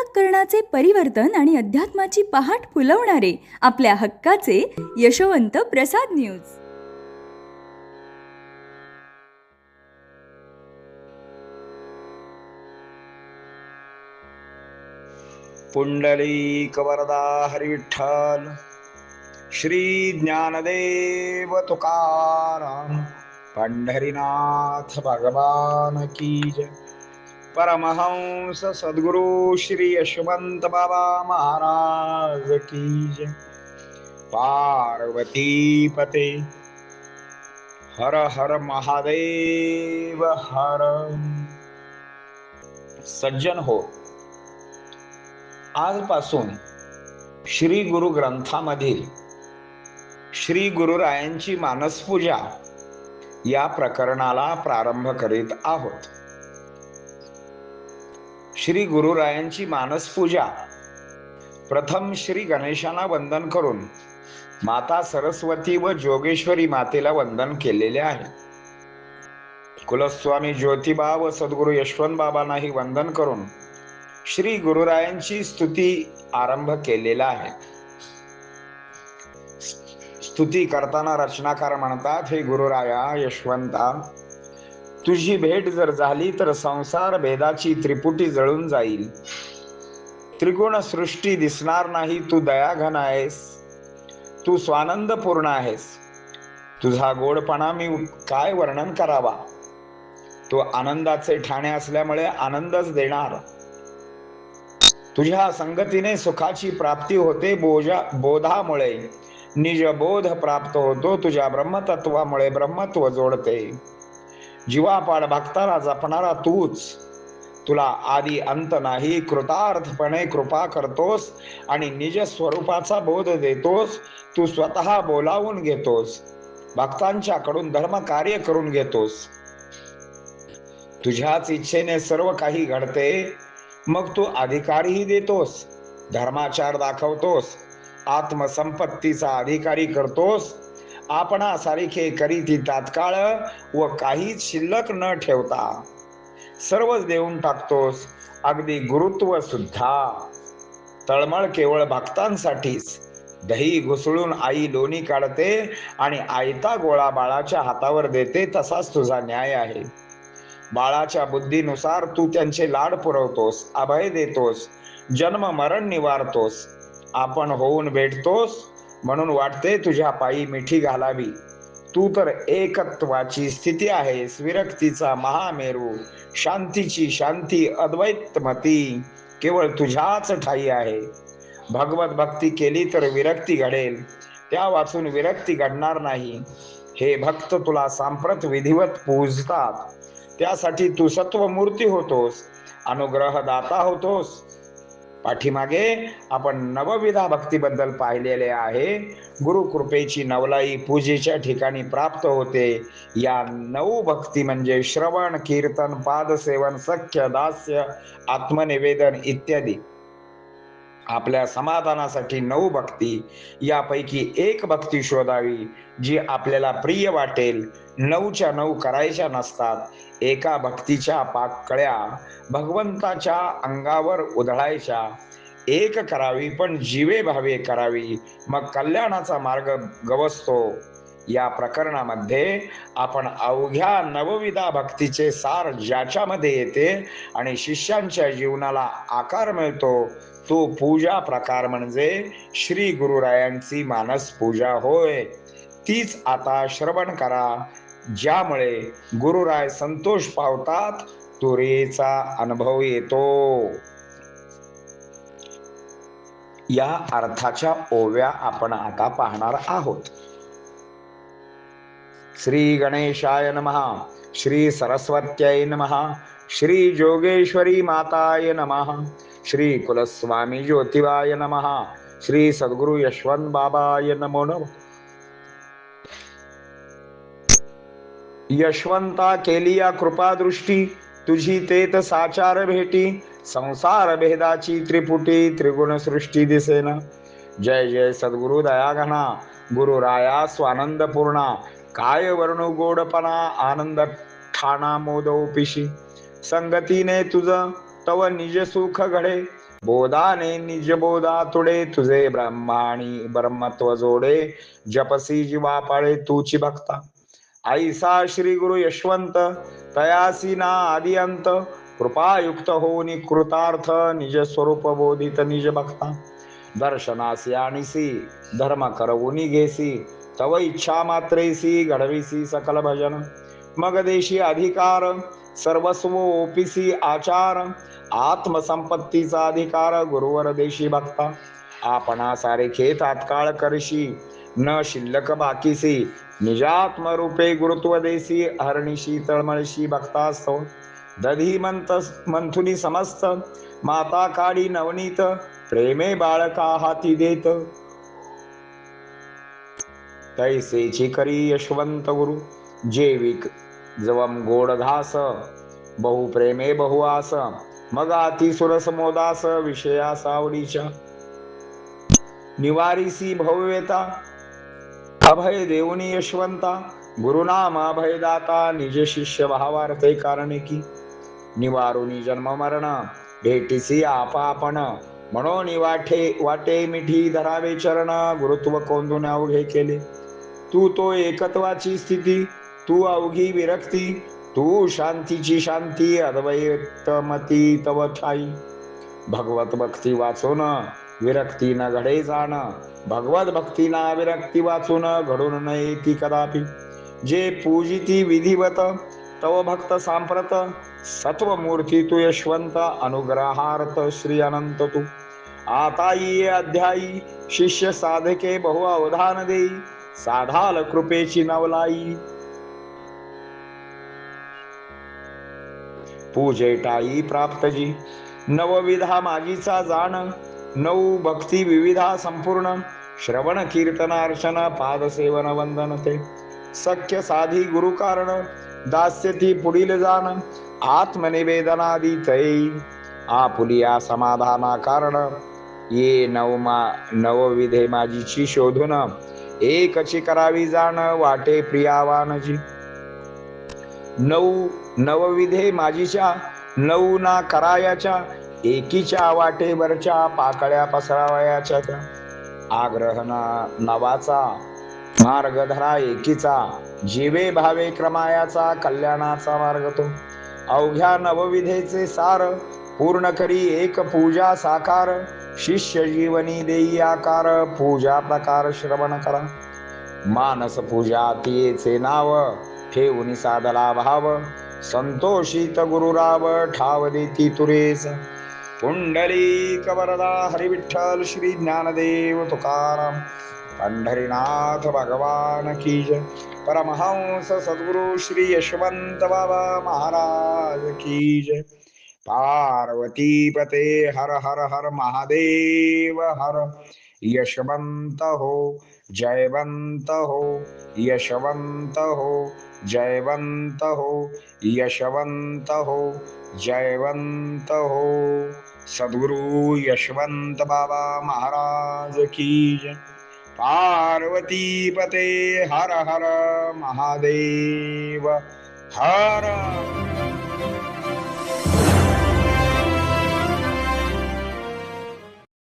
अंतःकरणाचे परिवर्तन आणि अध्यात्माची पहाट फुलवणारे आपल्या हक्काचे यशवंत प्रसाद न्यूज. पुंडलिक वरदा हरिविठ्ठल. श्री ज्ञानदेव तुकाराम पंढरीनाथ भगवान की जय. परमहंस सद्गुरु श्री यशवंत बाबा महाराज की जय. पार्वती पते हर हर महादेव हर. सज्जन हो, आजपासून श्री गुरु ग्रंथामधील श्री गुरुरायांची मानसपूजा या प्रकरणाला प्रारंभ करीत आहोत. श्री गुरुरायांची मानसपूजा प्रथम श्री गणेशाला वंदन करून माता सरस्वती व जोगेश्वरी मातेला वंदन केलेले आहे. कुलस्वामी ज्योतिबा व सद्गुरु यशवंत बाबांनाही वंदन करून श्री गुरुरायांची स्तुती आरंभ केलेला आहे. स्तुती करताना रचनाकार म्हणतात, हे गुरुराया यशवंता, तुझी भेट जर झाली तर संसार भेदाची त्रिपुटी जळून जाईल. त्रिगुण सृष्टी दिसणार नाही. तू दयाघन आहेस, तू स्वानंद पूर्ण आहेस. तुझा गोडपणा मी काय वर्णन करावा. तो आनंदाचे ठाणे असल्यामुळे आनंदच देणार. तुझ्या संगतीने सुखाची प्राप्ती होते. बोधामुळे निज बोध प्राप्त होतो. तुझ्या ब्रह्मतत्वामुळे ब्रह्मत्व जोडते. जीवापाड भक्ताला जपणारा तूच. तुला आदी अंत नाही. कृतार्थपणे कृपा करतोस आणि निज स्वरूपाचा बोध देतोस. तू स्वतः बोलावून घेतोस, भक्तांच्याकडून धर्म कार्य करून घेतोस. तुझ्याच इच्छेने सर्व काही घडते. मग तू अधिकारही देतोस, धर्माचार दाखवतोस, आत्मसंपत्तीचा अधिकारी करतोस. आपणासारखे करीती तात्काळ व काहीच शिल्लक न ठेवता सर्वच देऊन टाकतोस, अगदी गुरुत्व सुद्धा. तळमळ केवळ भक्तांसाठीच. दही घुसळून आई लोणी काढते आणि आयता गोळा बाळाच्या हातावर देते, तसाच तुझा न्याय आहे. बाळाच्या बुद्धीनुसार तू त्यांचे लाड पुरवतोस, अभय देतोस, जन्म मरण निवारतोस. आपण होऊन भेटतोस म्हणून वाटते तुझ्या पायी मिठी घालावी. तू तर एकत्वाची स्थिती आहेस, विरक्तीचा महामेरू, शांतीची शांती, अद्वैतमती केवळ तुझ्याच ठाई आहे. भगवत भक्ती केली तर विरक्ती घडेल, त्या वाचून विरक्ती घडणार नाही. हे भक्त तुला सांप्रत विधिवत पूजतात, त्यासाठी तू सत्वमूर्ती होतोस, अनुग्रह दाता होतोस. पाठीमागे आपण नवविधा भक्तीबद्दल पाहिलेले आहे. गुरुकृपेची नवलाई पूजेच्या ठिकाणी प्राप्त होते. या 9 भक्ती म्हणजे श्रवण, कीर्तन, पादसेवन, सख्य, दास्य, आत्मनिवेदन इत्यादी. आपल्या समाधानासाठी 9 भक्ती, यापैकी एक भक्ती शोधावी जी आपल्याला प्रिय वाटेल. 9च्या 9 करायच्या नसतात. एका भक्तीच्या पाकळ्या भगवंताच्या अंगावर उधळायच्या. एक करावी पण जीवे भावे करावी, मग कल्याणाचा मार्ग गवसतो. या प्रकरणामध्ये आपण अवघ्या नवविधा भक्तीचे सार ज्याच्यामध्ये येते आणि शिष्यांच्या जीवनाला आकार मिळतो, तो पूजा प्रकार म्हणजे श्री गुरुरायांची मानस पूजा होय. तीच आता श्रवण करा, ज्यामुळे गुरुराय संतोष पावतात, तुरीचा अनुभव येतो. या अर्थाच्या ओव्या आपण आता पाहणार आहोत. श्री गणेशाय नमः, श्री सरस्वत्यै नमः, श्री जोगेश्वरी माताय नमः, श्री कुलस्वामी ज्योतिबाय नमः, श्री सद्गुरु यशवंत बाबाय नमो नमः. यशवंता केली या कृपादृष्टी, तुझी तेत साचार भेटी. संसार भेदाची त्रिपुटी, त्रिगुण सृष्टी दिसेना. जय जय सद्गुरु दयाघना, गुरुराया स्वानंद पूर्णा. काय वर्णू गोडपणा, आनंद ठाणा मोदो पिशी. संगतीने तुझ तव निज सुख घडे, बोधाने निज बोधा तुडे तुझे ब्रह्माणी ब्रह्मत्व जोडे जपसी जीवा पाळे तूची भक्ता ऐसा श्री गुरु यशवंत तयासी ना आदि अंत कृपायुक्त होनी कृतार्थ निज स्वरूप बोधित निज भक्ता दर्शनासी आणीसी धर्म करवुनी घेसी तव इच्छा मात्रेसी घडविसी सकल भजन मग देशी अधिकार सर्वस्व ओपिसी आचार आत्मसंपत्तीचा अधिकार गुरुवर देशी भक्ता आपणा सारेखे तात्काळ करशी न शिल्लक बाकीसी निजात्म रूपे गुरुत्व देसी हरणीशी तळमळशी भक्तास्तव दधी मंथुनी समस्त माता काडी नवनीत प्रेमे बाळका हाती देत तैसेची करी यशवंत गुरु जेविक जवम गोड घास बहु प्रेमे बहु आस मग अति सुरस मोदास विषया सावडीच्या निवारीसी भव्यता अभय देऊनी यशवंता गुरुनाम अभयदाता निज शिष्य भावार्थे कारणे की निवारुनी जन्म मरण भेटीसी आपापण म्हणून वाटे मिठी धरावे चरण गुरुत्व कोंदून अवघे केले तू तो एकत्वाची स्थिती तू अवघी विरक्ती तू शांतीची शांती अद्वैतमती तव ठाई भगवत भक्ती वाचून विरक्ती न घडे जाण भगवत भक्ती ना विरक्ती वाचून घडून नये ती कदापि जे पूजिती विधिवत तव भक्त सांप्रत सत्व मूर्ती तू यशवंत अनुग्रहार्थ श्री अनंत तू आता ये अध्यायी शिष्य साधके बहु अवधान देई साधाल कृपेची नवलाई पूजेटाई प्राप्तजी नवविधा मागीचा जाण नऊ भक्ती विविधा संपूर्ण श्रवण कीर्तन अर्चन पाद सेवन वंदन ते सख्य साधी गुरु कारण दास्य ती पुढील जाण आत्मनिवेदनादी तै आपुलिया समाधाना कारण ये नवविधे माझीची शोधून एकची करावी जाण वाटे प्रियावानजी नवविधे माझीच्या नऊ ना करायाच्या एकीच्या वाटेवरच्या पाकळ्या पसरावयाच्या त्या आग्रह नवाचा मार्ग धरा एकीचा जीवे भावे क्रमायाचा कल्याणाचा मार्ग तो अवघ्या नवविधेचे सार पूर्ण करी एक पूजा साकार शिष्य जीवनी देई आकार पूजा प्रकार श्रवण करा मानस पूजा तियेचे नाव ठेवून साधला भाव संतोषित गुरुराव ठाव देती तुरेस पुंडलिक वरदा हरी विठ्ठल श्री ज्ञानदेव तुकाराम पंढरीनाथ भगवान की जय परमहंस सद्गुरु श्री यशवंत बाबा महाराज की जय पार्वती पते हर हर हर महादेव हर यशवंत हो जयवंत हो यशवंत हो जयवंत हो यशवंत हो जयवंत हो सद्गुरु यशवंत बाबा महाराज की जय पार्वती पते हर हर महादेव हर